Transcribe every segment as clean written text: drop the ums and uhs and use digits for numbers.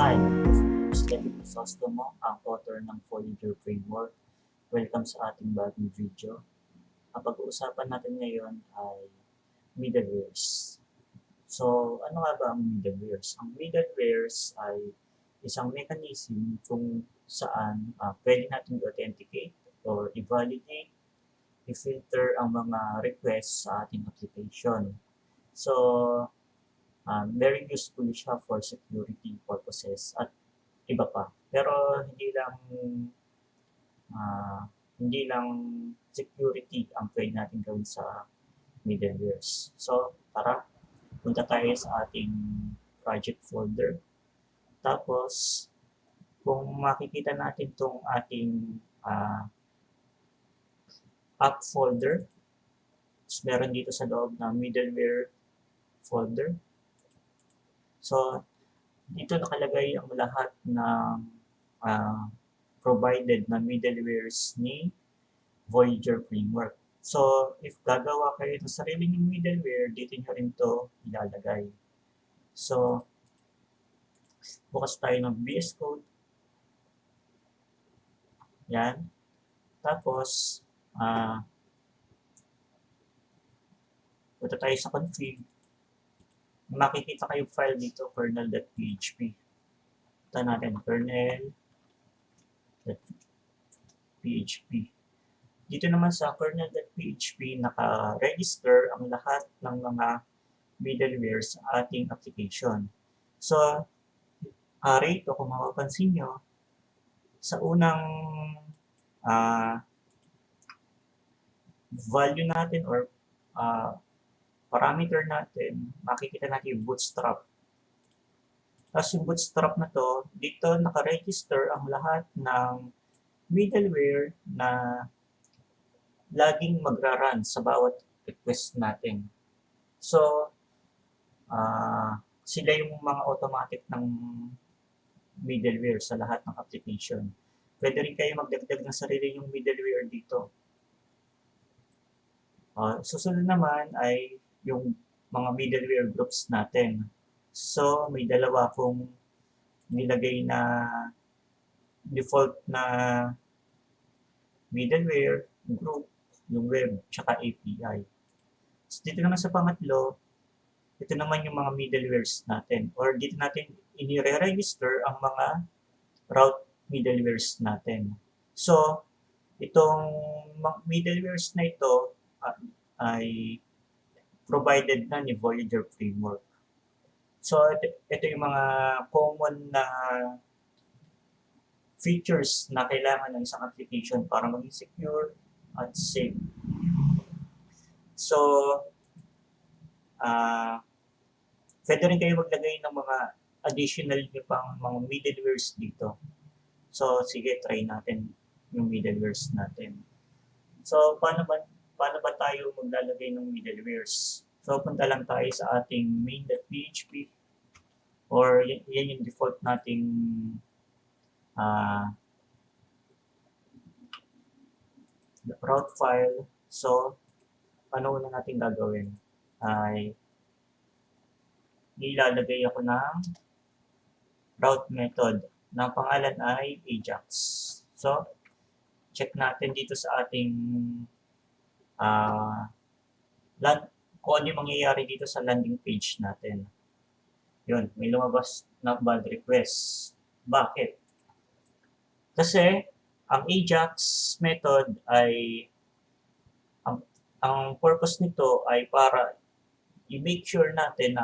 Hi, this is Kevin Crisostomo, ang author ng Voyager framework. Welcome sa ating bagong video. Ang pag-uusapan natin ngayon ay middlewares. So, ano nga ba ang middlewares? Ang middlewares ay isang mechanism kung saan pwede natin i-authenticate or i-validate, i-filter ang mga requests sa ating application. So, very useful siya for security purposes at iba pa. Pero hindi lang security ang pwede natin gawin sa middlewares. So, tara, punta tayo sa ating project folder. Tapos, kung makikita natin itong ating app folder, meron dito sa loob na middleware folder. So, dito nakalagay ang lahat ng provided na middlewares ni Voyager framework. So, if gagawa kayo ng sarili ng middleware, dito nyo rin ito ilalagay. So, bukas tayo ng VS Code. Yan. Tapos, punta tayo sa config. Makikita kayong file dito, kernel.php. Ito natin, kernel.php. Dito naman sa kernel.php, naka-register ang lahat ng mga middlewares sa ating application. So, rito, kung mapapansin nyo, sa unang value natin or parameter natin, makikita natin yung bootstrap. Tapos yung bootstrap na to, dito naka-register ang lahat ng middleware na laging magra-run sa bawat request natin. So, sila yung mga automatic ng middleware sa lahat ng application. Pwede rin kayo magdagdag ng sarili yung middleware dito. Susunod naman ay yung mga middleware groups natin. So, may dalawa akong nilagay na default na middleware group, yung web, tsaka API. So, dito naman sa pangatlo, ito naman yung mga middlewares natin. Or dito natin inire-register ang mga route middlewares natin. So, itong middlewares na ito ay provided na ni Voyager framework. So, ito yung mga common na features na kailangan ng isang application para maging secure at safe. So, pwede rin kayo maglagay ng mga additional pang mga middlewares dito. So, sige, try natin yung middlewares natin. So, paano ba tayo maglalagay ng middlewares? So, punta lang tayo sa ating main.php or yan yung default nating route file. So, paano na natin gagawin? Ay ilalagay ako ng route method na pangalan ay Ajax. So, check natin dito sa ating kung ano yung mangyayari dito sa landing page natin. Yun, may lumabas na bad request. Bakit? Kasi, ang Ajax method ay, ang purpose nito ay para i-make sure natin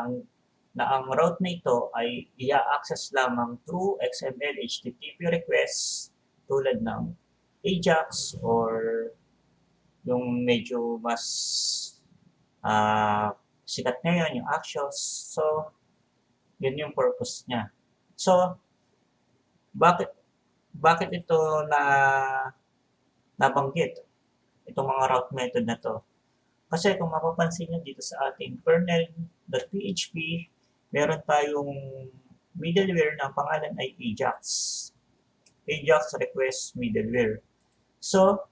na ang route na ito ay i-access lamang through XML HTTP requests tulad ng Ajax or yung medyo mas sikat ngayon, yung Axios. So, yun yung purpose niya. So, bakit ito nabanggit? Itong mga route method na to. Kasi kung mapapansin nyo dito sa ating kernel.php, meron tayong middleware na pangalan ay Ajax. Ajax request middleware. So,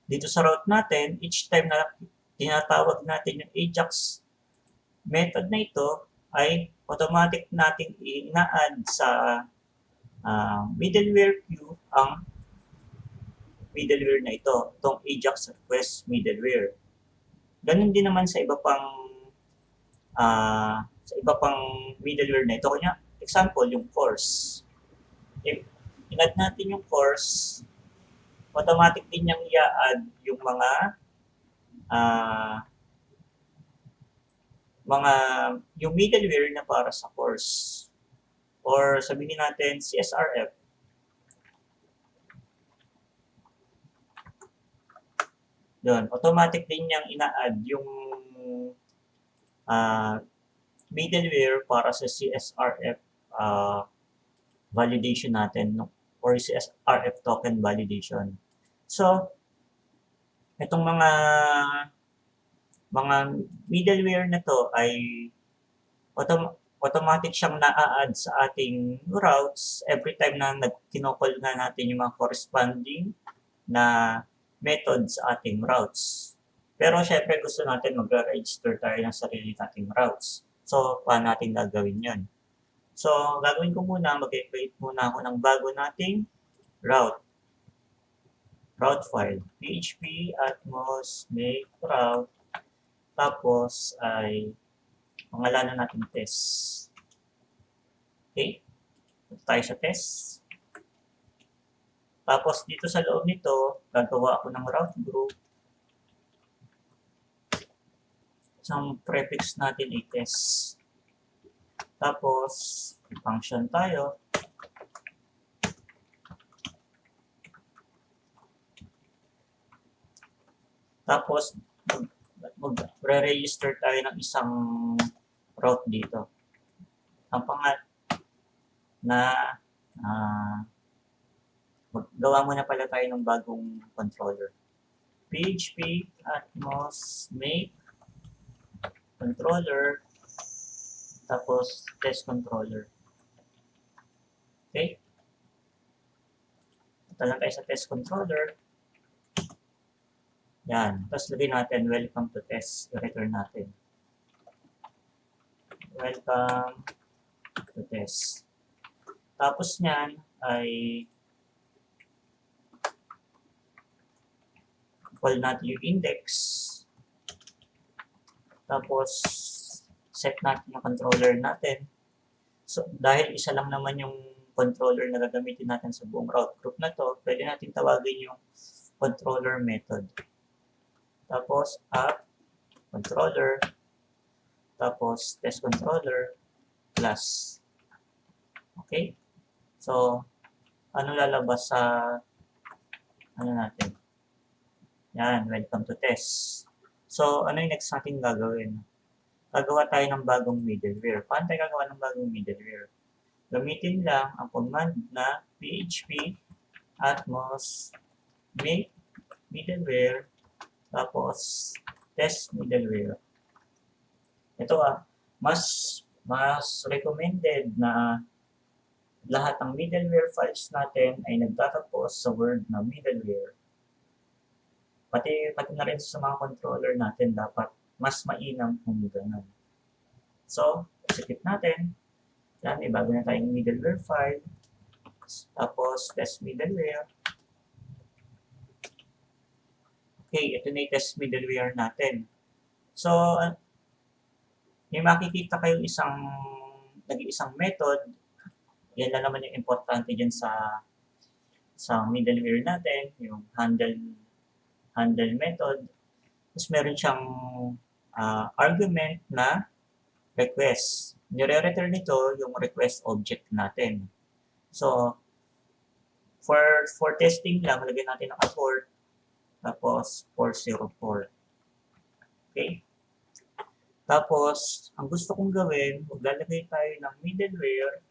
dito sa route natin, each time na tinatawag natin yung Ajax method na ito, ay automatic nating ina-add sa middleware queue ang middleware na ito, itong Ajax request middleware. Ganun din naman sa iba pang middleware na ito. Kanya, example, yung course. If in-add natin yung course, automatic din niyang i-add yung yung middleware na para sa course. Or sabihin natin CSRF. Yun, automatic din niyang ina-add yung middleware para sa CSRF validation natin, no? Or CSRF token validation. So, itong mga middleware na to ay automatic siyang na-add sa ating routes every time na kinocall na natin yung mga corresponding na method sa ating routes. Pero syempre gusto natin mag-register tayo ng sarili nating routes. So, paano natin gagawin yun? So, gagawin ko muna, mag-create muna ako ng bago nating route file. php atmos make route. Tapos ay pangalanan natin test. Okay? Punta tayo sa test. Tapos dito sa loob nito, gagawa ako ng route group. Isang prefix natin ay test. Tapos, function tayo. Tapos, mag-re-register tayo ng isang route dito. Ang pangat na gawa muna pala tayo ng bagong controller. php atmos make controller tapos test controller. Okay? Punta lang tayo sa test controller. Yan. Tapos lagay natin welcome to test. I-return natin. Welcome to test. Tapos niyan ay call natin yung index. Tapos set natin yung controller natin. So, dahil isa lang naman yung controller na gagamitin natin sa buong route group na to, pwede natin tawagin yung controller method. Tapos, app, controller, tapos test controller, plus. Okay? So, ano lalabas sa ano natin? Yan, welcome to test. So, ano yung next natin gagawin? Gagawa tayo ng bagong middleware. Paano tayo gagawa ng bagong middleware? Gamitin lang ang command na php atmos make middleware tapos test middleware. Ito mas recommended na lahat ng middleware files natin ay nagtatapos sa word na middleware. Pati na rin sa mga controller natin dapat mas mainam kung gano'n. So, execute natin. Yan, may bago na tayong middleware file. Tapos, test middleware. Okay, ito na yung test middleware natin. So, may makikita kayong nag-iisang method. Yan na naman yung importante dyan sa middleware natin, yung handle method. Tapos meron siyang argument na request. Nire-return nito yung request object natin. So, for testing lang, lagyan natin ng port, tapos 404. Okay? Tapos, ang gusto kong gawin, maglalagay tayo ng middleware.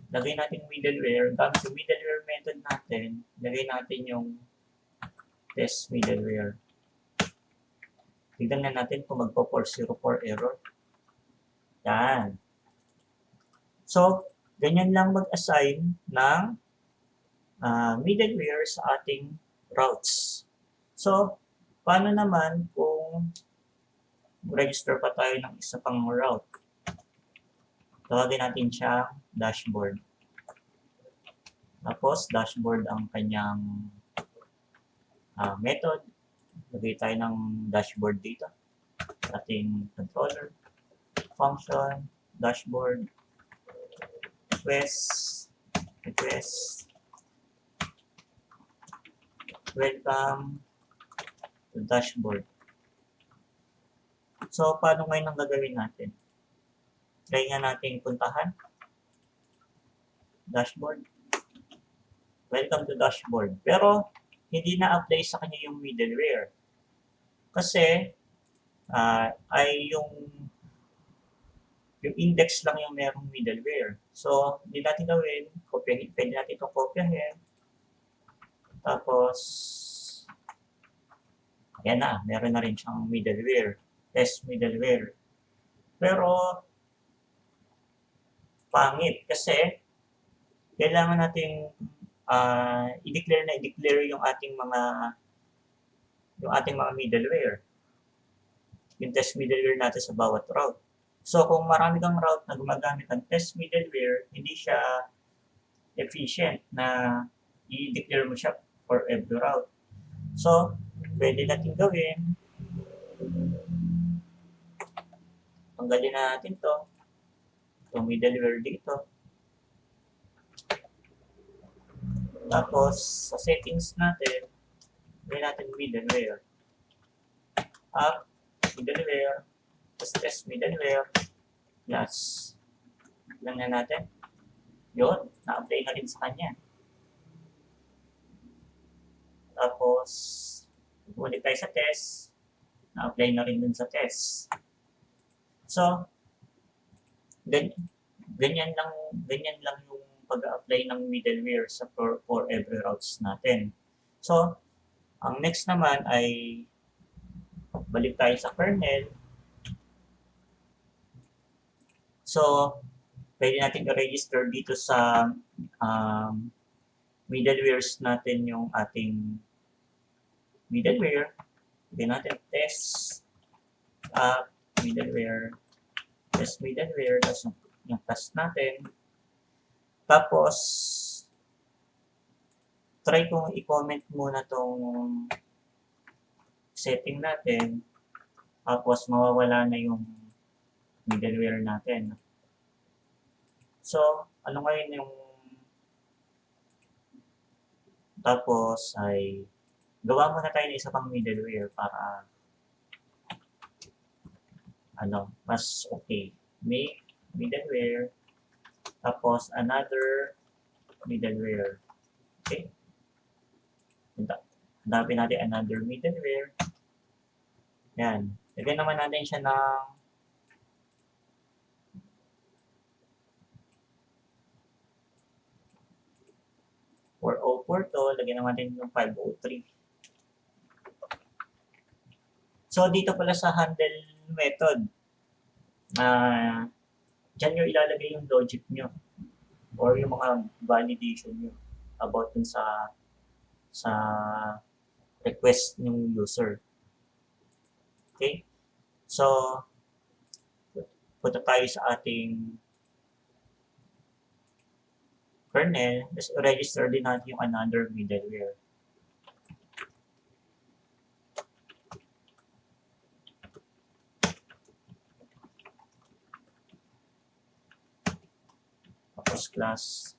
Lagay natin middleware. Gamit yung middleware method natin, lagay natin yung test middleware. Tignan na natin kung magpo-404 error. Yan. So, ganyan lang mag-assign ng middleware sa ating routes. So, paano naman kung register pa tayo ng isa pang route. Tawagin natin siya dashboard. Tapos, dashboard ang kanyang method. Lagay tayo ng dashboard dito. Ating controller, function, dashboard, request, welcome to dashboard. So, paano ngayon ang gagawin natin? Try nga natin puntahan. Dashboard. Welcome to dashboard. Pero, hindi na-apply sa kanya yung middleware. Kasi, ay yung index lang yung merong middleware. So, hindi natin gawin. Pwede natin itong kopyahin. Tapos, ayan na. Meron na rin siyang middleware. Test middleware. Pero, pangit. Kasi, kailangan natin i-declare yung ating mga middleware. Yung test middleware natin sa bawat route. So, kung marami kang route na gumagamit ng test middleware, hindi siya efficient na i-declare mo siya for every route. So, pwede natin gawin. Tanggalin na natin to. Itong middleware dito. Tapos, sa settings natin, gawin natin middleware. Middleware. Test middleware. Yes. Lang na natin. Yun. Na-apply na rin sa kanya. Tapos, ulit tayo sa test. Na-apply na rin dun sa test. So, ganyan lang yung pag-apply ng middleware sa for every routes natin. So, ang next naman ay balik tayo sa kernel. So, pwede natin i-register dito sa middlewares natin yung ating middleware. Pwede natin test middleware, test middleware, tapos yung test natin. Tapos, try kong i-comment muna tong setting natin. Tapos, mawawala na yung middleware natin. So, ano ngayon yung tapos ay gawa muna tayo ng isa pang middleware para mas okay. Make middleware tapos another middleware. Okay? Hanapin natin another middleware. Yan. Lagyan naman natin siya ng for 404 to, lagyan naman natin yung 503. So, dito pala sa handle method, dyan nyo ilalagay yung logic nyo or yung mga validation nyo about dun sa request ng user. Okay? So, punta tayo sa ating kernel, register din natin yung another middleware. Tapos class.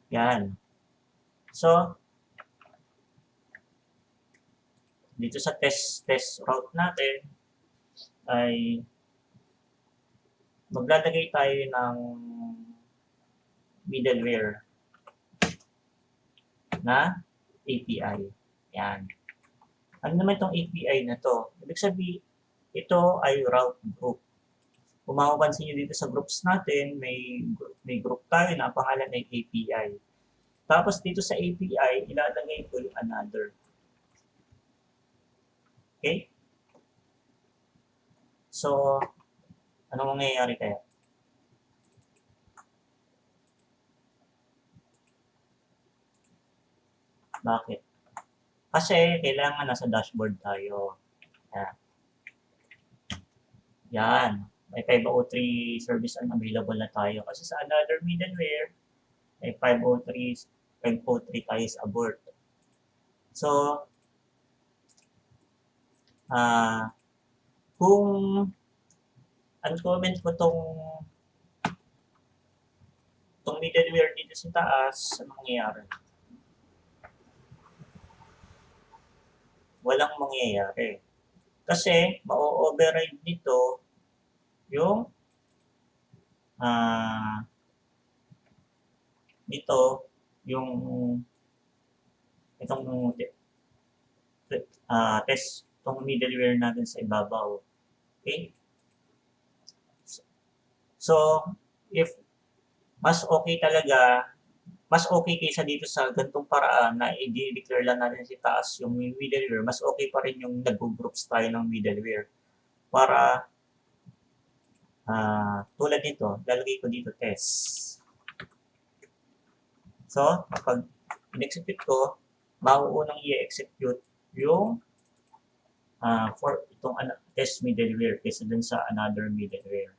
Yan. So, dito sa test route natin ay maglalagay tayo ng middleware na API. Yan. Ano naman itong API na to? Ibig sabihin, ito ay route group. Kung mapapansin nyo dito sa groups natin, may group tayo na pangalan ay API. Tapos dito sa API, ilalagay ko yung another. Okay? So, ano mangyayari kaya? Bakit? Kasi kailangan nasa dashboard tayo. Yan. Yan. May 503 service unavailable na tayo. Kasi sa another middleware, may 503 tayo sa abort. So, kung uncomment ko tong middleware dito sa taas, ano mangyayari? Walang mangyayari. Kasi, ma-override nito yung yung itong test itong middleware natin sa ibabaw. Okay? So, if mas okay kaysa dito sa ganitong paraan na i-declare lang natin sa taas yung middleware, mas okay pa rin yung nag-groups tayo ng middleware. Para tulad nito, lalagay ko dito test. So, kapag in-execute ko, mauunang i-execute yung for itong test middleware kaysa dun sa another middleware.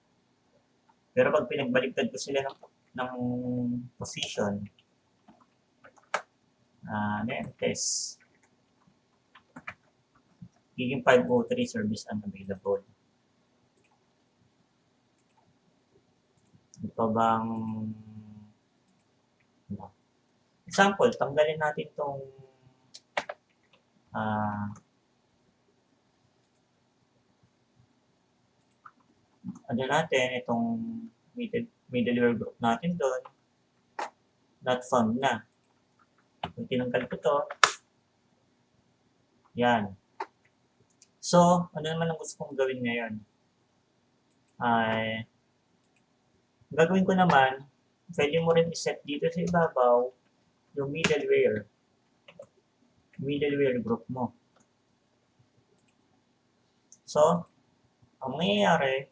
Pero pag pinagbaliktad ko sila ng position, test, giging 503 service unavailable. Ito bang example, tanggalin natin itong ano natin, itong middleware group natin doon, not found na. Kung tinanggal ko to, yan. So, ano naman ang gusto kong gawin ngayon? Gagawin ko naman, pwede mo rin iset dito sa ibabaw yung middleware group mo. So, ang mangyayari,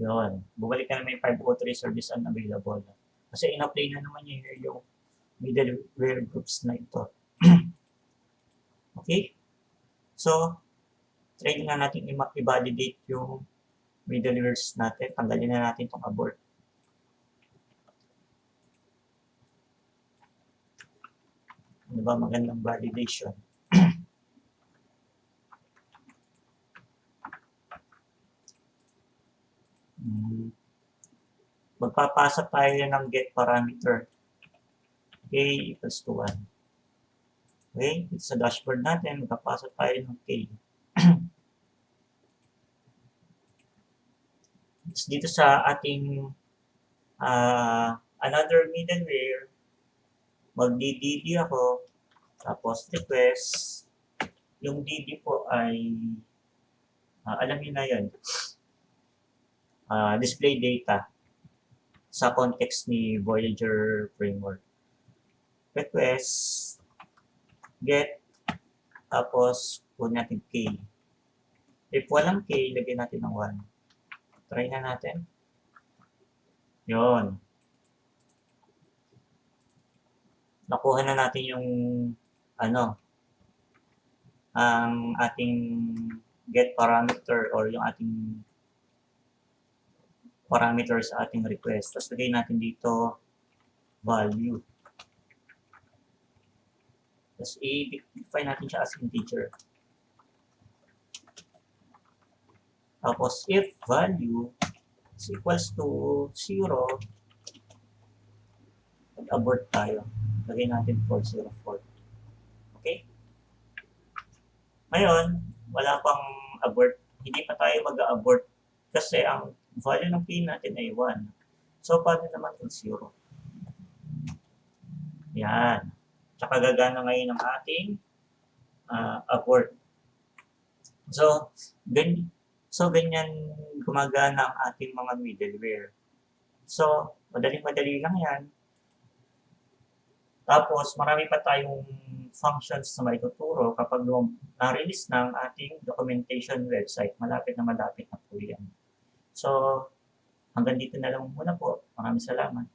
yun, bumalik ka na may 503 service unavailable. Kasi in-apply na naman niya yung middleware groups na ito. Okay? So, try na natin i-validate yung middlewares natin. Tanggalin na natin itong abort. Ano ba magandang validation? Magpapasa tayo ng get parameter. K equals to 1. Okay? Dito sa dashboard natin, magpapasa tayo ng K. Dito sa ating another middleware, magdi-DD ako, tapos request. Yung DD po ay, alam niyo na yun, display data sa context ni Voyager framework. Request, get, tapos kunin natin K. If walang K, lagyan natin ng 1. Try na natin. Yun. Nakuha na natin yung ang ating get parameter or yung ating parameter sa ating request. Tapos lagay natin dito value. Tapos i-define natin siya as integer. Tapos if value is equals to 0, mag-abort tayo. Lagay natin 404. Okay? Ngayon, wala pang abort. Hindi pa tayo mag-abort kasi ang value ng P natin ay 1. So, paano naman kung 0? Yan. Tsaka gagana ngayon ang ating abort. So, ganyan gumagana ang ating mga middleware. So, madali-madali lang yan. Tapos, marami pa tayong functions na maituturo kapag na-release ng ating documentation website. Malapit na po yan. So, hanggang dito na lang muna po. Maraming salamat.